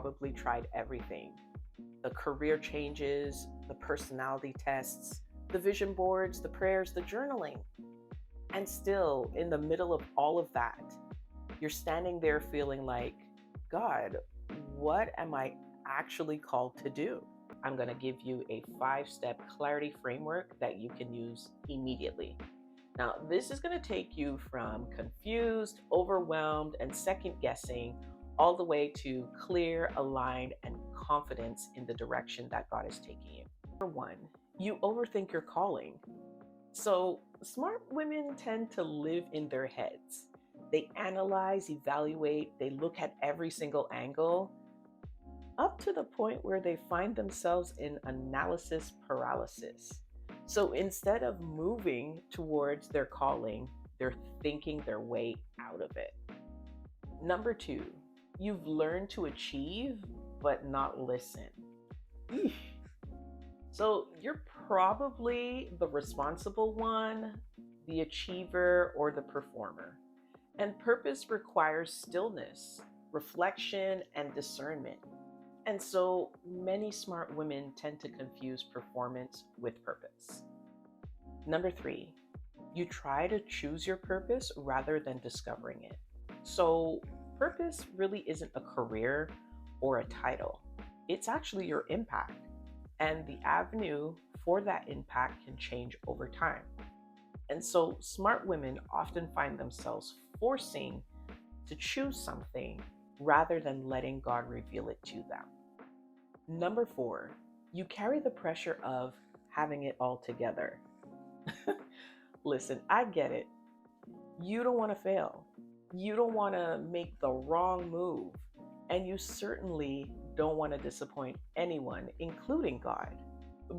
probably tried everything: the career changes, the personality tests, the vision boards, the prayers, the journaling. And still, in the middle of all of that, you're standing there feeling like, God, what am I actually called to do? I'm going to give you a 5-step clarity framework that you can use immediately. Now, this is going to take you from confused, overwhelmed, and second guessing all the way to clear, aligned, and confidence in the direction that God is taking you. Number one, you overthink your calling. So, smart women tend to live in their heads. They analyze, evaluate, they look at every single angle, up to the point where they find themselves in analysis paralysis. So instead of moving towards their calling, they're thinking their way out of it. Number two, you've learned to achieve, but not listen. Eesh. So you're probably the responsible one, the achiever, or the performer. And purpose requires stillness, reflection, and discernment. And so many smart women tend to confuse performance with purpose. Number three, you try to choose your purpose rather than discovering it. So, purpose really isn't a career or a title, it's actually your impact. And the avenue for that impact can change over time. And so, smart women often find themselves forcing to choose something rather than letting God reveal it to them. Number four, you carry the pressure of having it all together. Listen, I get it. You don't want to fail. You don't want to make the wrong move. And you certainly don't want to disappoint anyone, including God.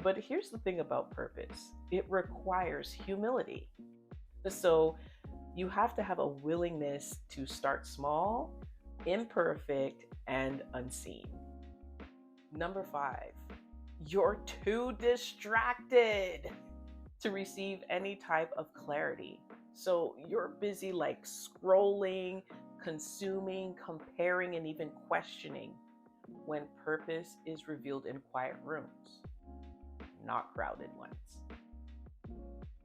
But here's the thing about purpose: it requires humility. So you have to have a willingness to start small, imperfect, and unseen. Number five, you're too distracted to receive any type of clarity. So you're busy like scrolling, consuming, comparing, and even questioning, when purpose is revealed in quiet rooms, not crowded ones.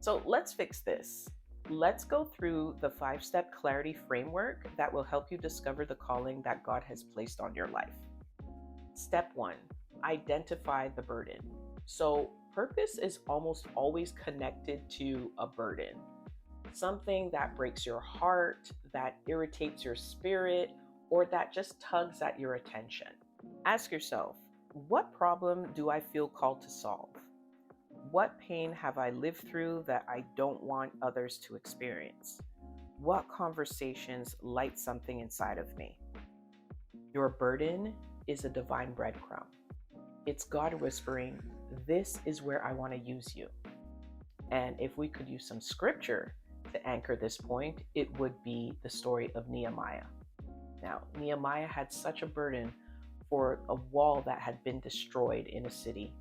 So let's fix this. Let's go through the 5-step clarity framework that will help you discover the calling that God has placed on your life. Step one, identify the burden. So, purpose is almost always connected to a burden, something that breaks your heart, that irritates your spirit, or that just tugs at your attention. Ask yourself, what problem do I feel called to solve? What pain have I lived through that I don't want others to experience? What conversations light something inside of me? Your burden is a divine breadcrumb. It's God whispering, "This is where I want to use you." And if we could use some scripture to anchor this point, it would be the story of Nehemiah. Now, Nehemiah had such a burden for a wall that had been destroyed in a city,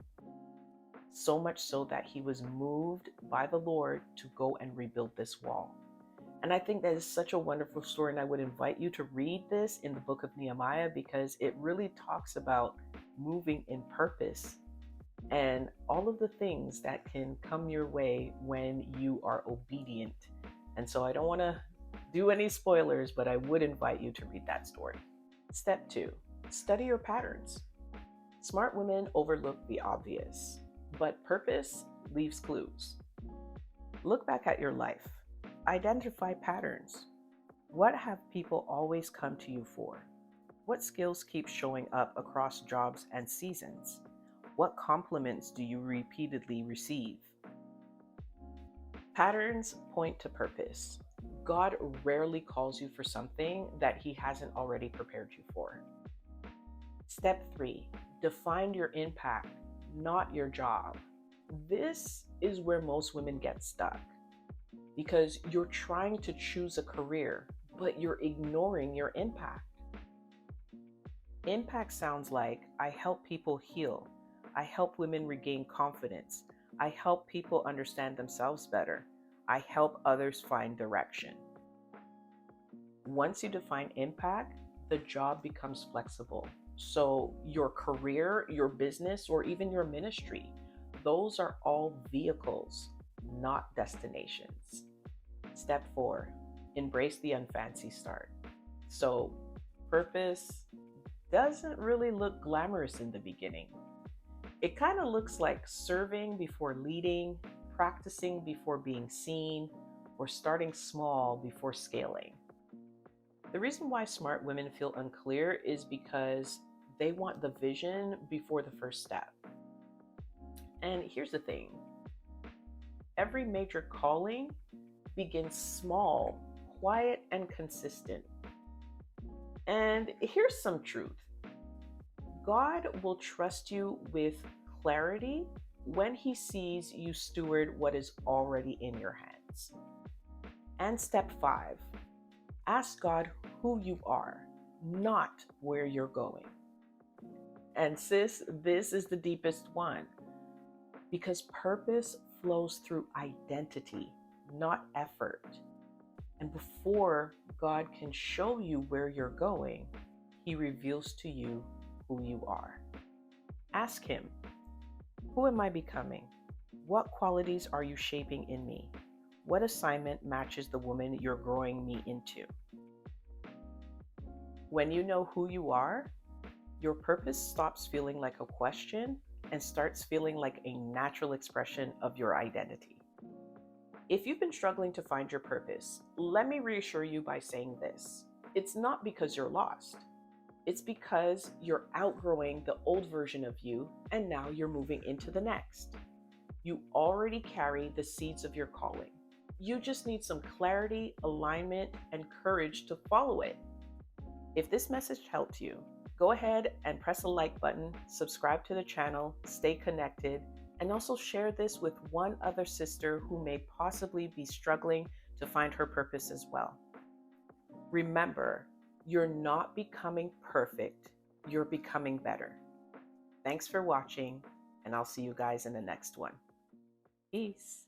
so much so that he was moved by the Lord to go and rebuild this wall. And I think that is such a wonderful story, and I would invite you to read this in the book of Nehemiah, because it really talks about moving in purpose and all of the things that can come your way when you are obedient. And so I don't want to do any spoilers, but I would invite you to read that story. Step two, study your patterns. Smart women overlook the obvious, but purpose leaves clues. Look back at your life. Identify patterns. What have people always come to you for? What skills keep showing up across jobs and seasons? What compliments do you repeatedly receive? Patterns point to purpose. God rarely calls you for something that He hasn't already prepared you for. Step three, define your impact, not your job. This is where most women get stuck, because you're trying to choose a career, but you're ignoring your impact. Impact sounds like, I help people heal. I help women regain confidence. I help people understand themselves better. I help others find direction. Once you define impact, the job becomes flexible. So, your career, your business, or even your ministry, those are all vehicles, not destinations. Step 4, embrace the unfancy start. So, purpose doesn't really look glamorous in the beginning. It kind of looks like serving before leading, practicing before being seen, or starting small before scaling. The reason why smart women feel unclear is because they want the vision before the first step. And here's the thing, every major calling begins small, quiet, and consistent. And here's some truth, God will trust you with clarity when He sees you steward what is already in your hands. And step 5, ask God who you are, not where you're going. And sis, this is the deepest one because purpose flows through identity, not effort. And before God can show you where you're going, He reveals to you who you are. Ask Him, who am I becoming? What qualities are you shaping in me? What assignment matches the woman you're growing me into? When you know who you are, your purpose stops feeling like a question and starts feeling like a natural expression of your identity. If you've been struggling to find your purpose, let me reassure you by saying this. It's not because you're lost. It's because you're outgrowing the old version of you and now you're moving into the next. You already carry the seeds of your calling. You just need some clarity, alignment, and courage to follow it. If this message helped you, go ahead and press the like button, subscribe to the channel, stay connected, and also share this with one other sister who may possibly be struggling to find her purpose as well. Remember, you're not becoming perfect, you're becoming better. Thanks for watching, and I'll see you guys in the next one. Peace.